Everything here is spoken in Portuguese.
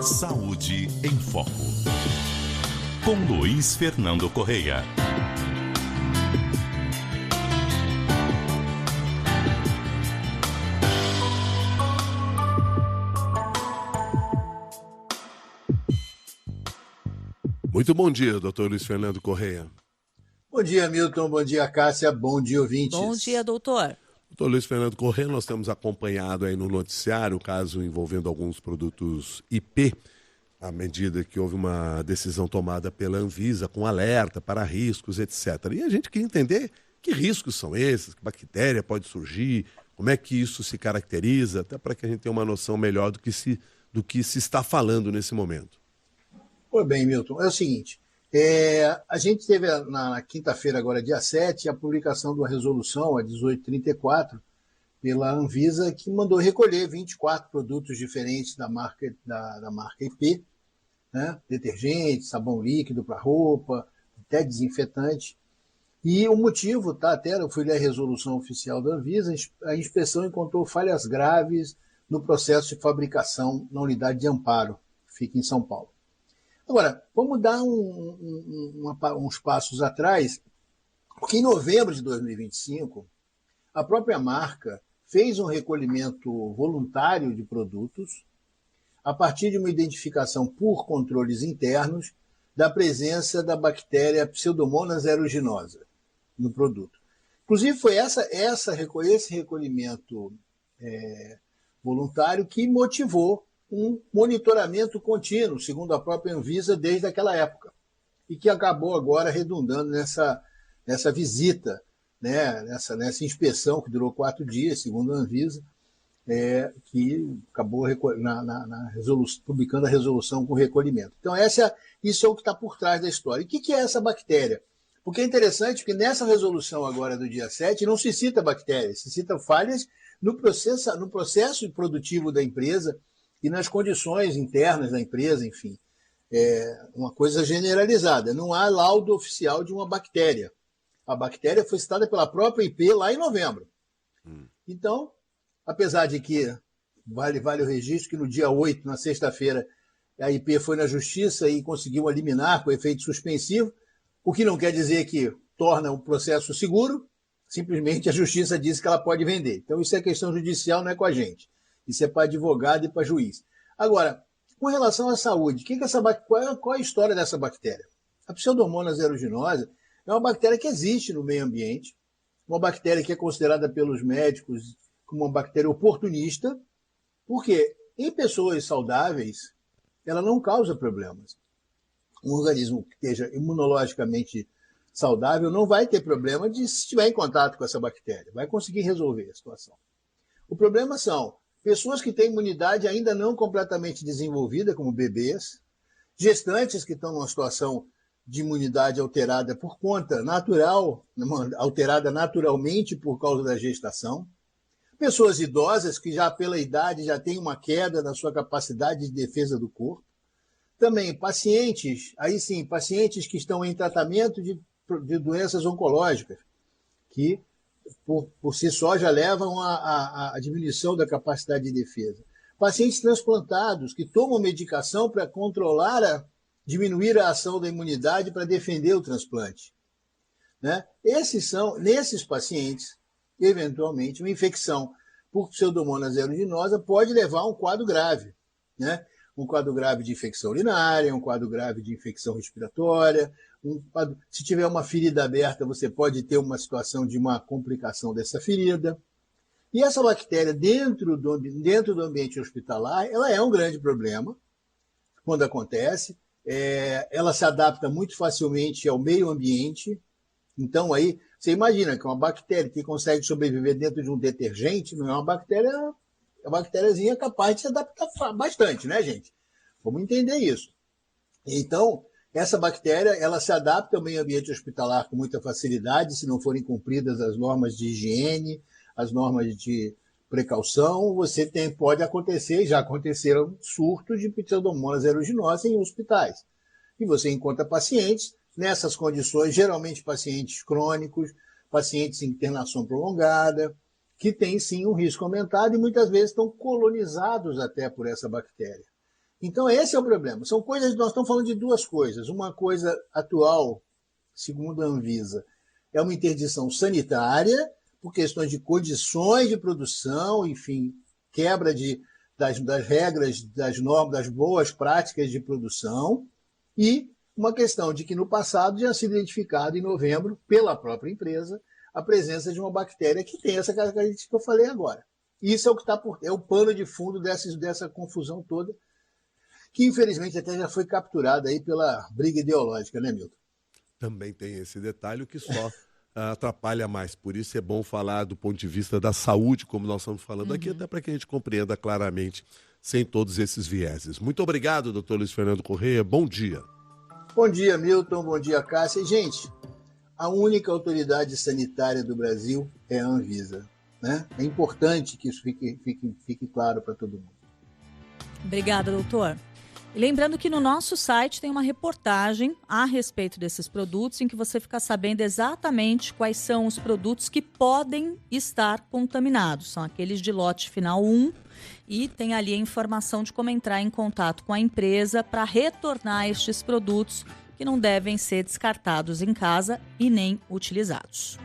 Saúde em Foco, com Luiz Fernando Correia. Muito bom dia, doutor Luiz Fernando Correia. Bom dia, Milton. Bom dia, Cássia. Bom dia, ouvintes. Bom dia, doutor. Doutor Luiz Fernando Correia, nós temos acompanhado aí no noticiário o caso envolvendo alguns produtos IP, à medida que houve uma decisão tomada pela Anvisa com alerta para riscos, etc. E a gente quer entender que riscos são esses, que bactéria pode surgir, como é que isso se caracteriza, até para que a gente tenha uma noção melhor do que se está falando nesse momento. Pois bem, Milton, é o seguinte, a gente teve na quinta-feira, agora dia 7, a publicação de uma resolução, a 1834, pela Anvisa, que mandou recolher 24 produtos diferentes da marca IP, né? Detergente, sabão líquido para roupa, até desinfetante. E o motivo, até eu fui ler a resolução oficial da Anvisa, a inspeção encontrou falhas graves no processo de fabricação na unidade de Amparo, que fica em São Paulo. Agora, vamos dar uns passos atrás, porque em novembro de 2025, a própria marca fez um recolhimento voluntário de produtos a partir de uma identificação por controles internos da presença da bactéria Pseudomonas aeruginosa no produto. Inclusive, foi esse recolhimento voluntário que motivou um monitoramento contínuo, segundo a própria Anvisa, desde aquela época, e que acabou agora redundando nessa visita, né, nessa inspeção que durou 4 dias, segundo a Anvisa, que acabou publicando a resolução com recolhimento. Então, isso é o que está por trás da história. E o que é essa bactéria? Porque é interessante que nessa resolução agora do dia 7 não se cita bactérias, se cita falhas no processo produtivo da empresa e nas condições internas da empresa, enfim. Uma coisa generalizada. Não há laudo oficial de uma bactéria. A bactéria foi citada pela própria IP lá em novembro. Então, apesar de que vale o registro que no dia 8, na sexta-feira, a IP foi na justiça e conseguiu eliminar com efeito suspensivo, o que não quer dizer que torna o processo seguro, simplesmente a justiça disse que ela pode vender. Então, isso é questão judicial, não é com a gente. Isso é para advogado e para juiz. Agora, com relação à saúde, qual é a história dessa bactéria? A Pseudomonas aeruginosa é uma bactéria que existe no meio ambiente, uma bactéria que é considerada pelos médicos como uma bactéria oportunista, porque em pessoas saudáveis ela não causa problemas. Um organismo que esteja imunologicamente saudável não vai ter problema se estiver em contato com essa bactéria, vai conseguir resolver a situação. O problema são pessoas que têm imunidade ainda não completamente desenvolvida, como bebês, gestantes que estão numa situação de imunidade alterada por conta natural, alterada naturalmente por causa da gestação, pessoas idosas que já pela idade já têm uma queda na sua capacidade de defesa do corpo, também pacientes que estão em tratamento de doenças oncológicas, que por si só já levam à diminuição da capacidade de defesa. Pacientes transplantados que tomam medicação para diminuir a ação da imunidade para defender o transplante. Né? Nesses pacientes, eventualmente, uma infecção por Pseudomonas aeruginosa pode levar a um quadro grave. Né? Um quadro grave de infecção urinária, um quadro grave de infecção respiratória. Se tiver uma ferida aberta, você pode ter uma situação de uma complicação dessa ferida. E essa bactéria, dentro do ambiente hospitalar, ela é um grande problema quando acontece. Ela se adapta muito facilmente ao meio ambiente. Então, aí, você imagina que uma bactéria que consegue sobreviver dentro de um detergente não é uma bactéria, é uma bactériazinha capaz de se adaptar bastante, né, gente? Vamos entender isso. Então, essa bactéria, ela se adapta ao meio ambiente hospitalar com muita facilidade, se não forem cumpridas as normas de higiene, as normas de precaução, pode acontecer, já aconteceram surtos de Pseudomonas aeruginosa em hospitais. E você encontra pacientes nessas condições, geralmente pacientes crônicos, pacientes em internação prolongada, que têm sim um risco aumentado e muitas vezes estão colonizados até por essa bactéria. Então, esse é o problema. São coisas, nós estamos falando de duas coisas. Uma coisa atual, segundo a Anvisa, é uma interdição sanitária, por questões de condições de produção, enfim, quebra das regras, das normas, das boas práticas de produção, e uma questão de que no passado já sido identificado em novembro, pela própria empresa, a presença de uma bactéria que tem essa característica que eu falei agora. Isso é o que é o pano de fundo dessa confusão toda, que infelizmente até já foi capturada aí pela briga ideológica, né, Milton? Também tem esse detalhe que só atrapalha mais. Por isso é bom falar do ponto de vista da saúde, como nós estamos falando aqui, até para que a gente compreenda claramente, sem todos esses vieses. Muito obrigado, doutor Luiz Fernando Correia. Bom dia. Bom dia, Milton. Bom dia, Cássia. E, gente, a única autoridade sanitária do Brasil é a Anvisa, né? É importante que isso fique claro para todo mundo. Obrigada, doutor. E lembrando que no nosso site tem uma reportagem a respeito desses produtos, em que você fica sabendo exatamente quais são os produtos que podem estar contaminados. São aqueles de lote final 1, e tem ali a informação de como entrar em contato com a empresa para retornar estes produtos que não devem ser descartados em casa e nem utilizados.